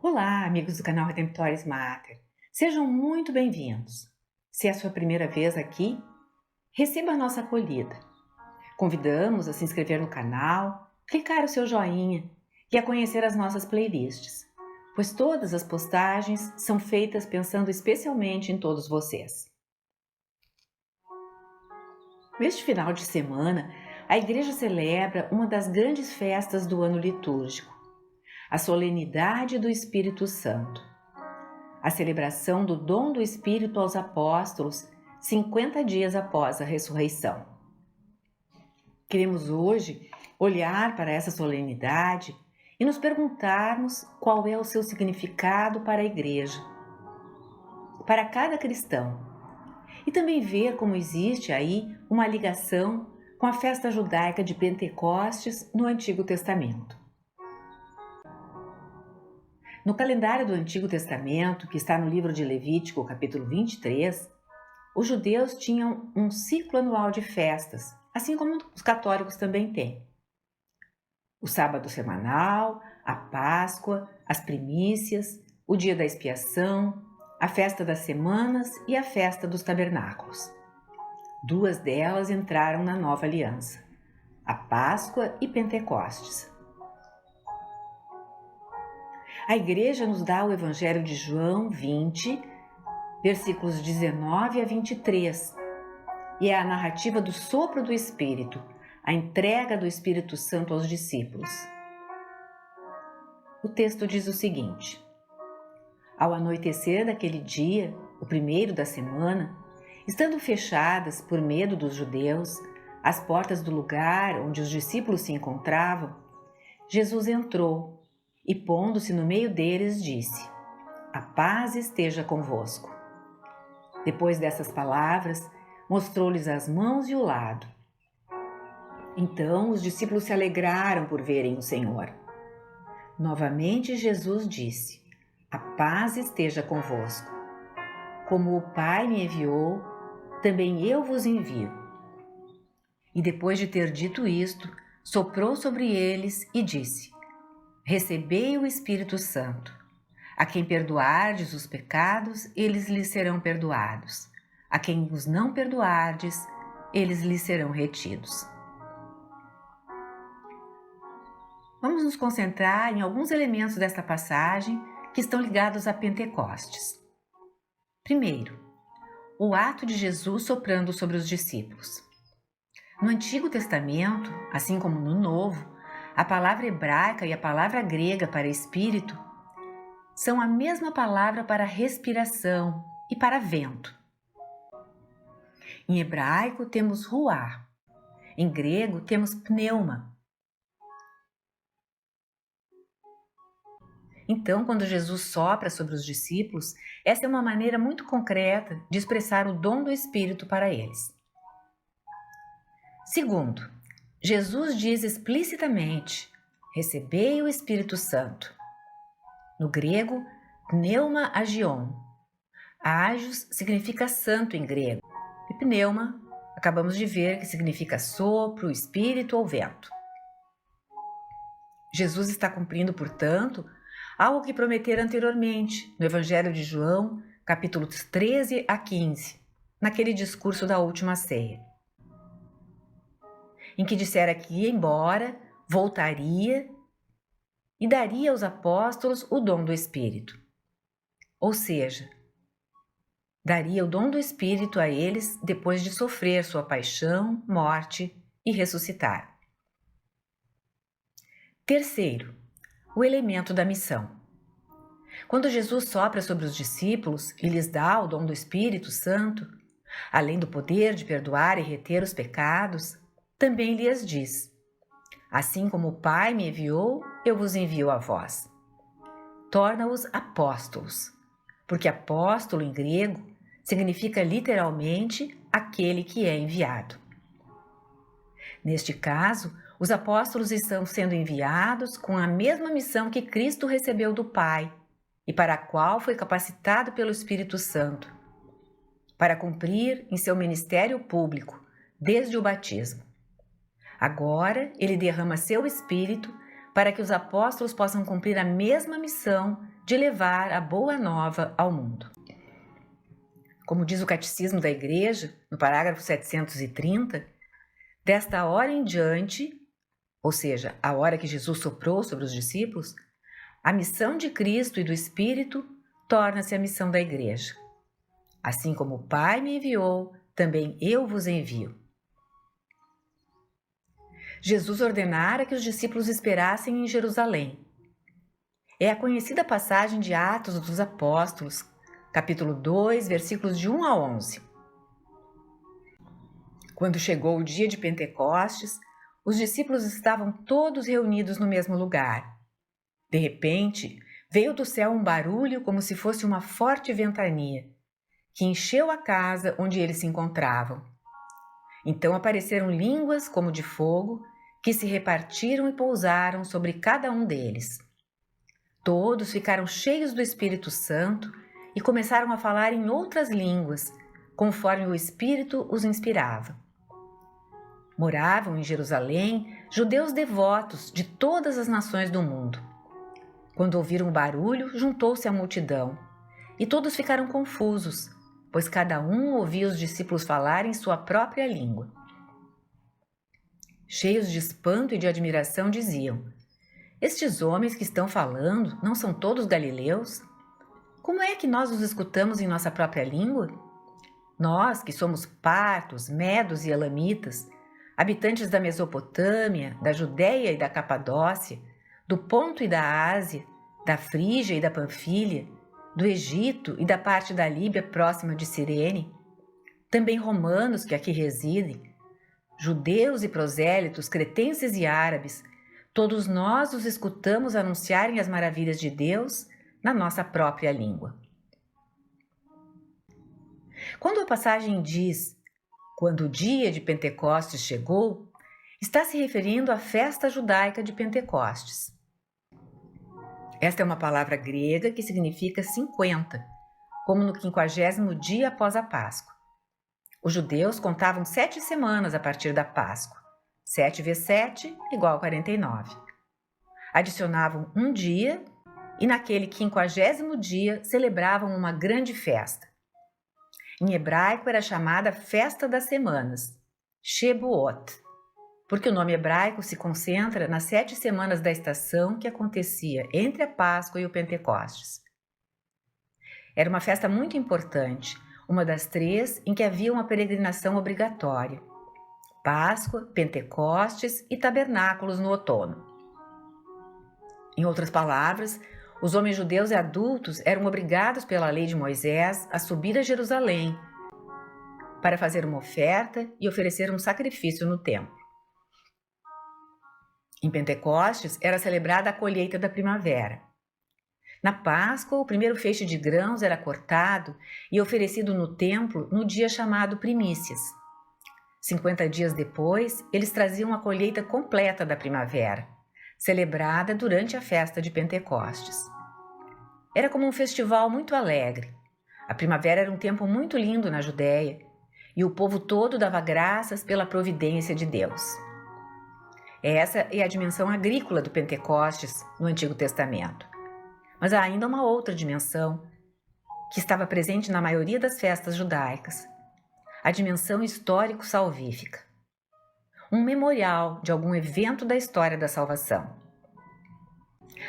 Olá, amigos do canal Redemptoris Mater. Sejam muito bem-vindos. Se é a sua primeira vez aqui, receba a nossa acolhida. Convidamos a se inscrever no canal, clicar o seu joinha e a conhecer as nossas playlists, pois todas as postagens são feitas pensando especialmente em todos vocês. Neste final de semana, a Igreja celebra uma das grandes festas do ano litúrgico, a solenidade do Espírito Santo, a celebração do dom do Espírito aos apóstolos 50 dias após a ressurreição. Queremos hoje olhar para essa solenidade e nos perguntarmos qual é o seu significado para a Igreja, para cada cristão, e também ver como existe aí uma ligação com a festa judaica de Pentecostes no Antigo Testamento. No calendário do Antigo Testamento, que está no livro de Levítico, capítulo 23, os judeus tinham um ciclo anual de festas, assim como os católicos também têm. O sábado semanal, a Páscoa, as primícias, o dia da expiação, a festa das semanas e a festa dos tabernáculos. Duas delas entraram na nova aliança, a Páscoa e Pentecostes. A Igreja nos dá o Evangelho de João 20, versículos 19 a 23, e é a narrativa do sopro do Espírito, a entrega do Espírito Santo aos discípulos. O texto diz o seguinte: Ao anoitecer daquele dia, o primeiro da semana, estando fechadas por medo dos judeus as portas do lugar onde os discípulos se encontravam, Jesus entrou e, pondo-se no meio deles, disse: A paz esteja convosco. Depois dessas palavras, mostrou-lhes as mãos e o lado. Então os discípulos se alegraram por verem o Senhor. Novamente Jesus disse: A paz esteja convosco. Como o Pai me enviou, também eu vos envio. E depois de ter dito isto, soprou sobre eles e disse: Recebei o Espírito Santo. A quem perdoardes os pecados, eles lhes serão perdoados. A quem os não perdoardes, eles lhes serão retidos. Vamos nos concentrar em alguns elementos desta passagem que estão ligados a Pentecostes. Primeiro, o ato de Jesus soprando sobre os discípulos. No Antigo Testamento, assim como no Novo, a palavra hebraica e a palavra grega para espírito são a mesma palavra para respiração e para vento. Em hebraico temos ruá, em grego temos pneuma. Então, quando Jesus sopra sobre os discípulos, essa é uma maneira muito concreta de expressar o dom do Espírito para eles. Segundo, Jesus diz explicitamente: recebei o Espírito Santo. No grego, pneuma agion. Agios significa santo em grego, e pneuma, acabamos de ver que significa sopro, espírito ou vento. Jesus está cumprindo, portanto, algo que prometera anteriormente, no Evangelho de João, capítulos 13 a 15, naquele discurso da última ceia, em que dissera que ia embora, voltaria e daria aos apóstolos o dom do Espírito. Ou seja, daria o dom do Espírito a eles depois de sofrer sua paixão, morte e ressuscitar. Terceiro, o elemento da missão. Quando Jesus sopra sobre os discípulos e lhes dá o dom do Espírito Santo, além do poder de perdoar e reter os pecados, também lhes diz: Assim como o Pai me enviou, eu vos envio a vós. Torna-os apóstolos, porque apóstolo em grego significa literalmente aquele que é enviado. Neste caso, os apóstolos estão sendo enviados com a mesma missão que Cristo recebeu do Pai e para a qual foi capacitado pelo Espírito Santo, para cumprir em seu ministério público desde o batismo. Agora ele derrama seu Espírito para que os apóstolos possam cumprir a mesma missão de levar a boa nova ao mundo. Como diz o Catecismo da Igreja, no parágrafo 730, desta hora em diante, ou seja, a hora que Jesus soprou sobre os discípulos, a missão de Cristo e do Espírito torna-se a missão da Igreja. Assim como o Pai me enviou, também eu vos envio. Jesus ordenara que os discípulos esperassem em Jerusalém. É a conhecida passagem de Atos dos Apóstolos, capítulo 2, versículos de 1 a 11. Quando chegou o dia de Pentecostes, os discípulos estavam todos reunidos no mesmo lugar. De repente, veio do céu um barulho como se fosse uma forte ventania, que encheu a casa onde eles se encontravam. Então apareceram línguas como de fogo, que se repartiram e pousaram sobre cada um deles. Todos ficaram cheios do Espírito Santo e começaram a falar em outras línguas, conforme o Espírito os inspirava. Moravam em Jerusalém judeus devotos de todas as nações do mundo. Quando ouviram o barulho, juntou-se a multidão, e todos ficaram confusos, pois cada um ouvia os discípulos falar em sua própria língua. Cheios de espanto e de admiração, diziam: estes homens que estão falando não são todos galileus? Como é que nós os escutamos em nossa própria língua? Nós, que somos partos, medos e elamitas, habitantes da Mesopotâmia, da Judéia e da Capadócia, do Ponto e da Ásia, da Frígia e da Panfilha, do Egito e da parte da Líbia próxima de Cirene, também romanos que aqui residem, judeus e prosélitos, cretenses e árabes, todos nós os escutamos anunciarem as maravilhas de Deus na nossa própria língua. Quando a passagem diz "quando o dia de Pentecostes chegou", está se referindo à festa judaica de Pentecostes. Esta é uma palavra grega que significa 50, como no 50º dia após a Páscoa. Os judeus contavam 7 semanas a partir da Páscoa. 7 vezes 7 igual a 49. Adicionavam um dia e naquele 50º dia celebravam uma grande festa. Em hebraico era chamada Festa das Semanas, Shebuot, porque o nome hebraico se concentra nas 7 semanas da estação que acontecia entre a Páscoa e o Pentecostes. Era uma festa muito importante, uma das 3 em que havia uma peregrinação obrigatória: Páscoa, Pentecostes e Tabernáculos no outono. Em outras palavras, os homens judeus e adultos eram obrigados pela lei de Moisés a subir a Jerusalém para fazer uma oferta e oferecer um sacrifício no templo. Em Pentecostes era celebrada a colheita da primavera. Na Páscoa, o primeiro feixe de grãos era cortado e oferecido no templo no dia chamado Primícias. 50 dias depois, eles traziam a colheita completa da primavera, celebrada durante a festa de Pentecostes. Era como um festival muito alegre. A primavera era um tempo muito lindo na Judéia e o povo todo dava graças pela providência de Deus. Essa é a dimensão agrícola do Pentecostes no Antigo Testamento. Mas há ainda uma outra dimensão que estava presente na maioria das festas judaicas: a dimensão histórico-salvífica. Um memorial de algum evento da história da salvação.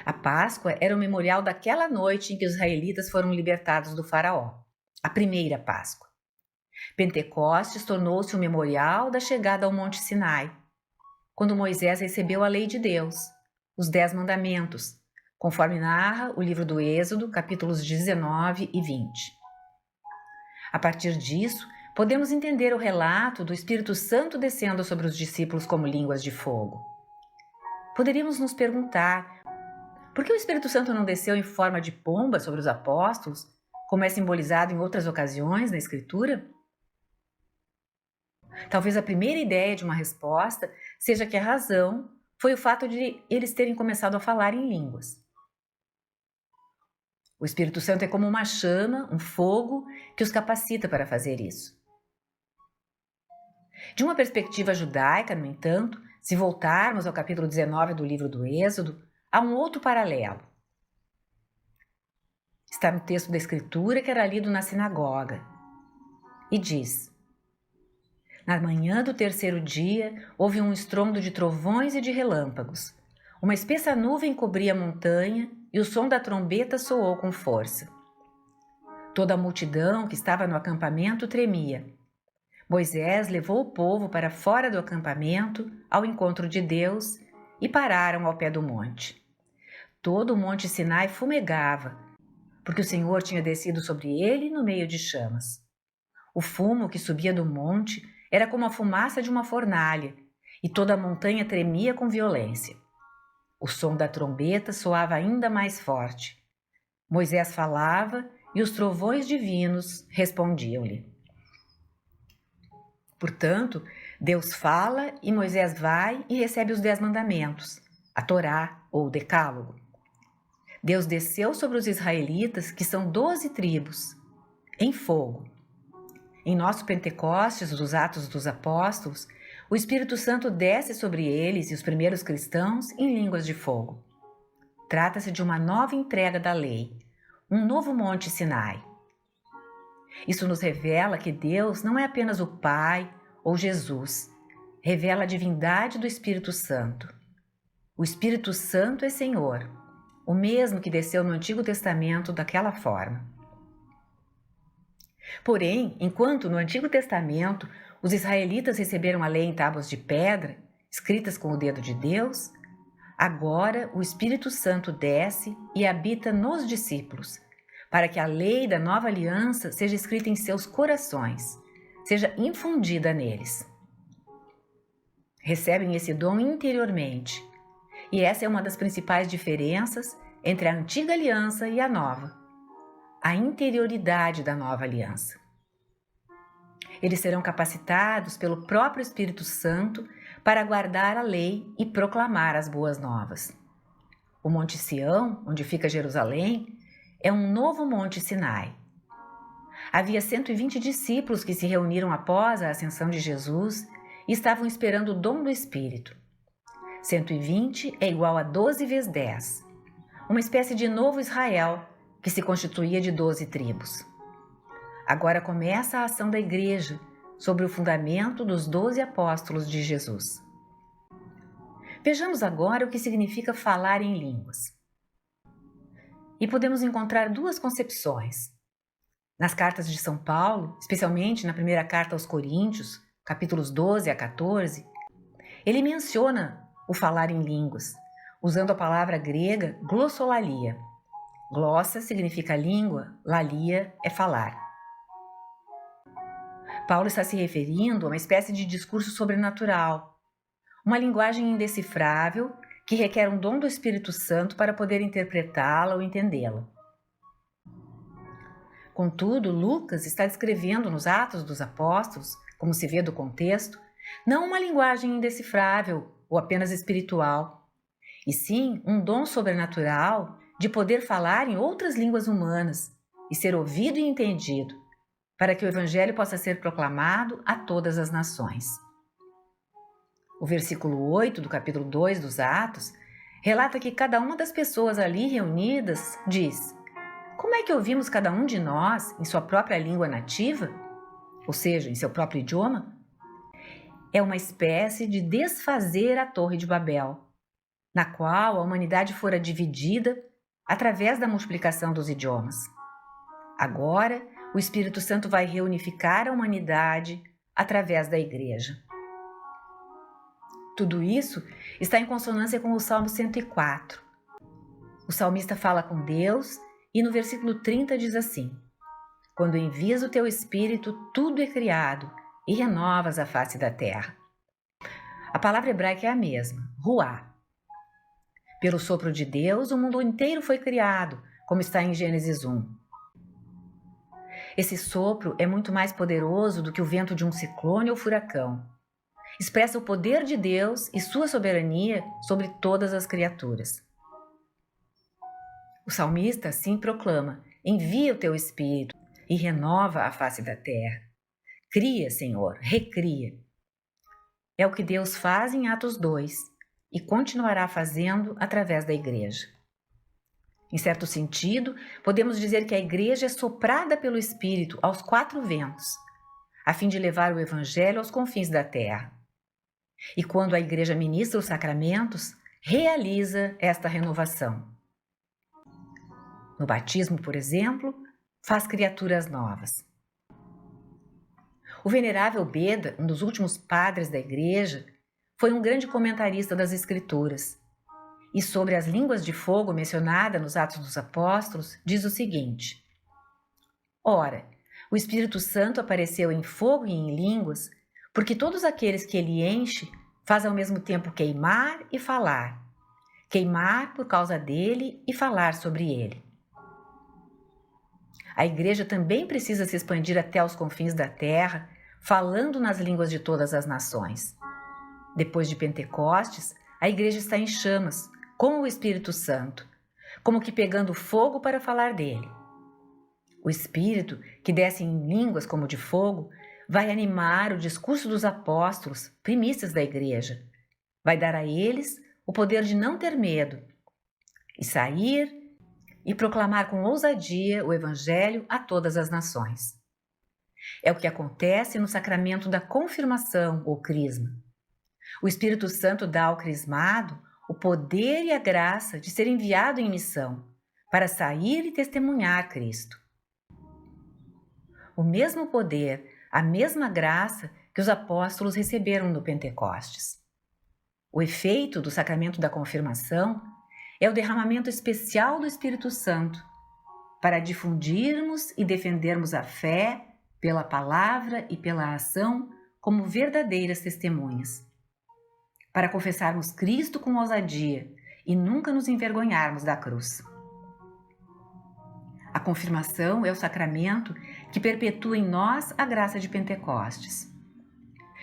A Páscoa era o memorial daquela noite em que os israelitas foram libertados do faraó, a primeira Páscoa. Pentecostes tornou-se o memorial da chegada ao Monte Sinai, quando Moisés recebeu a lei de Deus, os 10 mandamentos, conforme narra o livro do Êxodo, capítulos 19 e 20. A partir disso, podemos entender o relato do Espírito Santo descendo sobre os discípulos como línguas de fogo. Poderíamos nos perguntar: por que o Espírito Santo não desceu em forma de pomba sobre os apóstolos, como é simbolizado em outras ocasiões na Escritura? Talvez a primeira ideia de uma resposta seja que a razão foi o fato de eles terem começado a falar em línguas. O Espírito Santo é como uma chama, um fogo, que os capacita para fazer isso. De uma perspectiva judaica, no entanto, Se voltarmos ao capítulo 19 do livro do Êxodo, há um outro paralelo. Está no texto da Escritura que era lido na sinagoga. E diz: Na manhã do terceiro dia, houve um estrondo de trovões e de relâmpagos. Uma espessa nuvem cobria a montanha e o som da trombeta soou com força. Toda a multidão que estava no acampamento tremia. Moisés levou o povo para fora do acampamento, ao encontro de Deus, e pararam ao pé do monte. Todo o monte Sinai fumegava, porque o Senhor tinha descido sobre ele no meio de chamas. O fumo que subia do monte era como a fumaça de uma fornalha, e toda a montanha tremia com violência. O som da trombeta soava ainda mais forte. Moisés falava e os trovões divinos respondiam-lhe. Portanto, Deus fala e Moisés vai e recebe os 10 mandamentos, a Torá ou o Decálogo. Deus desceu sobre os israelitas, que são 12 tribos, em fogo. Em nosso Pentecostes, dos Atos dos Apóstolos, o Espírito Santo desce sobre eles e os primeiros cristãos em línguas de fogo. Trata-se de uma nova entrega da lei, um novo Monte Sinai. Isso nos revela que Deus não é apenas o Pai ou Jesus, revela a divindade do Espírito Santo. O Espírito Santo é Senhor, o mesmo que desceu no Antigo Testamento daquela forma. Porém, enquanto no Antigo Testamento os israelitas receberam a lei em tábuas de pedra, escritas com o dedo de Deus, agora o Espírito Santo desce e habita nos discípulos, para que a lei da nova aliança seja escrita em seus corações, seja infundida neles. Recebem esse dom interiormente, e essa é uma das principais diferenças entre a antiga aliança e a nova, a interioridade da nova aliança. Eles serão capacitados pelo próprio Espírito Santo para guardar a lei e proclamar as boas novas. O Monte Sião, onde fica Jerusalém, é um novo Monte Sinai. Havia 120 discípulos que se reuniram após a ascensão de Jesus e estavam esperando o dom do Espírito. 120 é igual a 12 vezes 10, uma espécie de novo Israel que se constituía de 12 tribos. Agora começa a ação da Igreja sobre o fundamento dos 12 apóstolos de Jesus. Vejamos agora o que significa falar em línguas. E podemos encontrar duas concepções. Nas cartas de São Paulo, especialmente na primeira carta aos Coríntios, capítulos 12 a 14, ele menciona o falar em línguas, usando a palavra grega glossolalia. Glossa significa língua, lalia é falar. Paulo está se referindo a uma espécie de discurso sobrenatural, uma linguagem indecifrável que requer um dom do Espírito Santo para poder interpretá-la ou entendê-la. Contudo, Lucas está descrevendo nos Atos dos Apóstolos, como se vê do contexto, não uma linguagem indecifrável ou apenas espiritual, e sim um dom sobrenatural de poder falar em outras línguas humanas e ser ouvido e entendido, para que o Evangelho possa ser proclamado a todas as nações. O versículo 8 do capítulo 2 dos Atos relata que cada uma das pessoas ali reunidas diz: como é que ouvimos cada um de nós em sua própria língua nativa, ou seja, em seu próprio idioma? É uma espécie de desfazer a Torre de Babel, na qual a humanidade fora dividida através da multiplicação dos idiomas. Agora, o Espírito Santo vai reunificar a humanidade através da Igreja. Tudo isso está em consonância com o Salmo 104. O salmista fala com Deus e no versículo 30 diz assim: quando envias o teu Espírito, tudo é criado e renovas a face da terra. A palavra hebraica é a mesma, ruá. Pelo sopro de Deus, o mundo inteiro foi criado, como está em Gênesis 1. Esse sopro é muito mais poderoso do que o vento de um ciclone ou furacão. Expressa o poder de Deus e sua soberania sobre todas as criaturas. O salmista assim proclama: envia o teu Espírito e renova a face da terra. Cria, Senhor, recria. É o que Deus faz em Atos 2 e continuará fazendo através da Igreja. Em certo sentido, podemos dizer que a Igreja é soprada pelo Espírito aos 4 ventos, a fim de levar o Evangelho aos confins da terra. E quando a Igreja ministra os sacramentos, realiza esta renovação. No batismo, por exemplo, faz criaturas novas. O venerável Beda, um dos últimos padres da Igreja, foi um grande comentarista das Escrituras. E sobre as línguas de fogo mencionada nos Atos dos Apóstolos, diz o seguinte: Ora, o Espírito Santo apareceu em fogo e em línguas, porque todos aqueles que ele enche faz ao mesmo tempo queimar e falar. Queimar por causa dele e falar sobre ele. A Igreja também precisa se expandir até os confins da terra, falando nas línguas de todas as nações. Depois de Pentecostes, a Igreja está em chamas, com o Espírito Santo, como que pegando fogo para falar dele. O Espírito, que desce em línguas como de fogo, vai animar o discurso dos apóstolos, primícias da Igreja. Vai dar a eles o poder de não ter medo e sair e proclamar com ousadia o Evangelho a todas as nações. É o que acontece no sacramento da confirmação ou crisma. O Espírito Santo dá ao crismado o poder e a graça de ser enviado em missão, para sair e testemunhar Cristo. O mesmo poder, a mesma graça que os apóstolos receberam no Pentecostes. O efeito do sacramento da confirmação é o derramamento especial do Espírito Santo, para difundirmos e defendermos a fé pela palavra e pela ação como verdadeiras testemunhas. Para confessarmos Cristo com ousadia e nunca nos envergonharmos da cruz. A confirmação é o sacramento que perpetua em nós a graça de Pentecostes.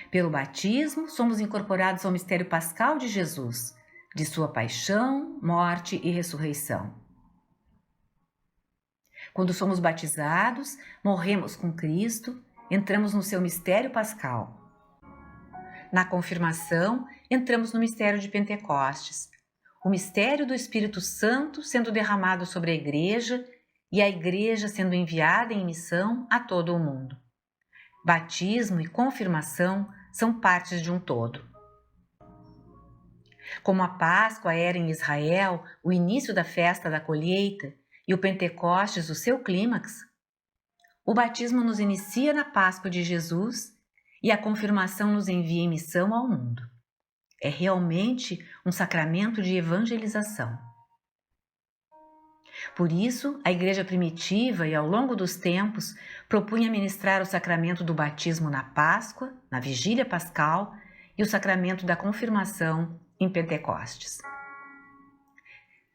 Pelo batismo, somos incorporados ao mistério pascal de Jesus, de sua paixão, morte e ressurreição. Quando somos batizados, morremos com Cristo, entramos no seu mistério pascal. Na confirmação, entramos no mistério de Pentecostes, o mistério do Espírito Santo sendo derramado sobre a Igreja e a Igreja sendo enviada em missão a todo o mundo. Batismo e confirmação são partes de um todo. Como a Páscoa era em Israel o início da festa da colheita e o Pentecostes o seu clímax, o batismo nos inicia na Páscoa de Jesus e a confirmação nos envia em missão ao mundo. É realmente um sacramento de evangelização. Por isso, a Igreja primitiva e ao longo dos tempos propunha ministrar o sacramento do batismo na Páscoa, na Vigília Pascal e o sacramento da confirmação em Pentecostes.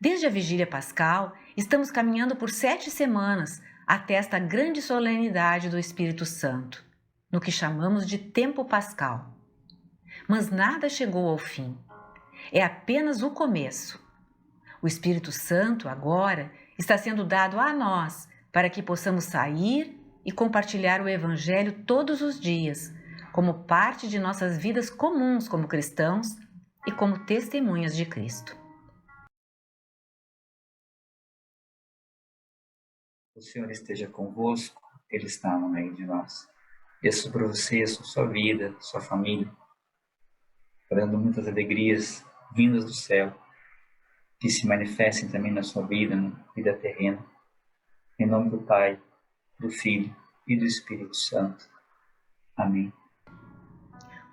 Desde a Vigília Pascal, estamos caminhando por 7 semanas até esta grande solenidade do Espírito Santo, no que chamamos de tempo pascal. Mas nada chegou ao fim. É apenas o começo. O Espírito Santo, agora, está sendo dado a nós para que possamos sair e compartilhar o Evangelho todos os dias, como parte de nossas vidas comuns como cristãos e como testemunhas de Cristo. O Senhor esteja convosco, Ele está no meio de nós. Peço para você, sua vida, sua família, dando muitas alegrias vindas do céu, que se manifestem também na sua vida, na vida terrena. Em nome do Pai, do Filho e do Espírito Santo. Amém.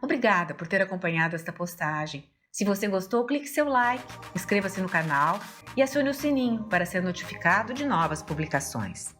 Obrigada por ter acompanhado esta postagem. Se você gostou, clique seu like, inscreva-se no canal e acione o sininho para ser notificado de novas publicações.